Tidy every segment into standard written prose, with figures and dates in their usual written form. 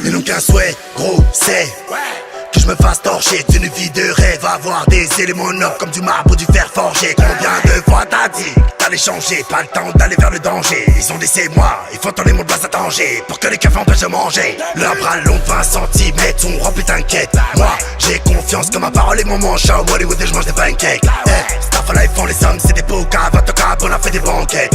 Ils n'ont qu'un souhait, gros, c'est que je me fasse torcher d'une vie de rêve. Avoir des éléments nobles comme du marbre ou du fer forgé. Combien de fois t'as dit que t'allais changer? Pas le temps d'aller vers le danger. Ils ont laissé moi, il faut tourner mon place à danger pour que les cafés empêchent de manger. Leurs bras longs de 20 cm sont remplis, t'inquiète. Moi, j'ai confiance que ma parole est mon manche. À Hollywood et je mange des pancakes. Staff à life font les sommes, c'est des pots cave. Au cap, on a fait des banquettes.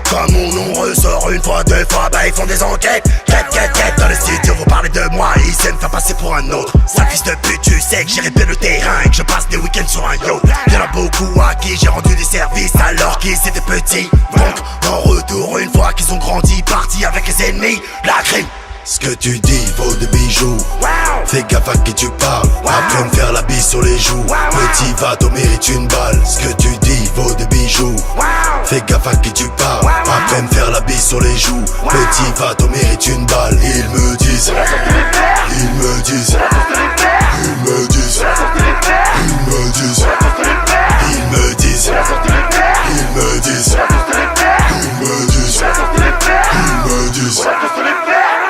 Comme mon nom ressort une fois, deux fois, bah ils font des enquêtes. Quête, dans le studio, vous parlez de moi. Ils aiment faire passer pour un autre. Sale fils de pute, tu sais que j'ai répété le terrain et que je passe des week-ends sur un yacht. Y'en a beaucoup à qui j'ai rendu des services alors qu'ils étaient petits. Donc, en retour, une fois qu'ils ont grandi, partis avec les ennemis, la crime. Ce que tu dis vaut des bijoux. Fais gaffe à qui tu parles. Après me faire la bise sur les joues. Petit va t'en mérite une balle. Ce que tu dis vaut des bijoux. Fais gaffe à qui tu parles. Après me faire la bise sur les joues. Petit va t'en mérite une balle. Ils me disent. Ils me disent. Ils me disent. Ils me disent. Ils me disent. Ils me disent. Ils me disent. Ils me disent.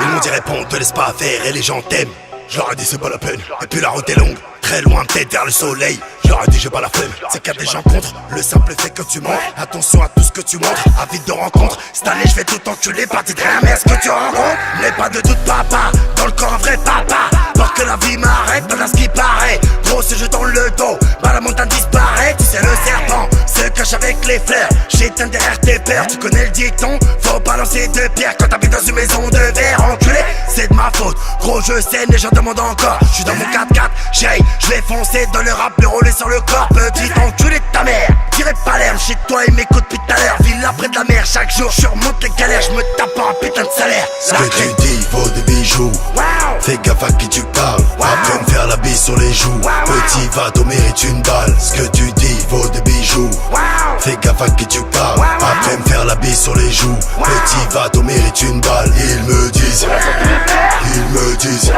Ils m'ont dit réponds, te laisse pas faire et les gens t'aiment. Je leur ai dit c'est pas la peine, et puis la route est longue, très loin peut-être vers le soleil. Je leur ai dit j'ai pas la flemme, c'est qu'il y a des gens contre le simple fait que tu montres. Attention à tout ce que tu montres, avide de rencontres. Cette année je vais tout enculer, parti de rien, mais est-ce que tu rencontres? N'aie pas de doute papa, dans le corps un vrai papa. Pour que la vie m'arrête, pas ce qui paraît. Gros ce jeu dans le dos, bah la montagne disparaît. Tu sais le serpent se cache avec les fleurs. J'éteins derrière tes peurs, tu connais le dicton. Faut pas lancer de pierre quand t'habites dans une maison de verre. Enculé, c'est de ma faute, gros je sais, les gens demandent encore. Je suis dans mon 4x4, chérie, je vais foncer dans le rap, le rouler sur le corps. Petit enculé de ta mère, dirais pas l'air, chez toi et m'écoute depuis tout à l'heure. Ville après de la mer, chaque jour je remonte les galères, je me tape un putain de salaire. Ce que tu dis vaut des bijoux. Fais gaffe à qui tu parles. Après me faire la bise sur les joues. Petit va t'en mérite une balle. Ce que tu dis vaut des bijoux. Fais gaffe à qui tu parles. Après me faire la bise sur les joues. Petit va t'en mérite une balle. Ils me disent. Ils me disent.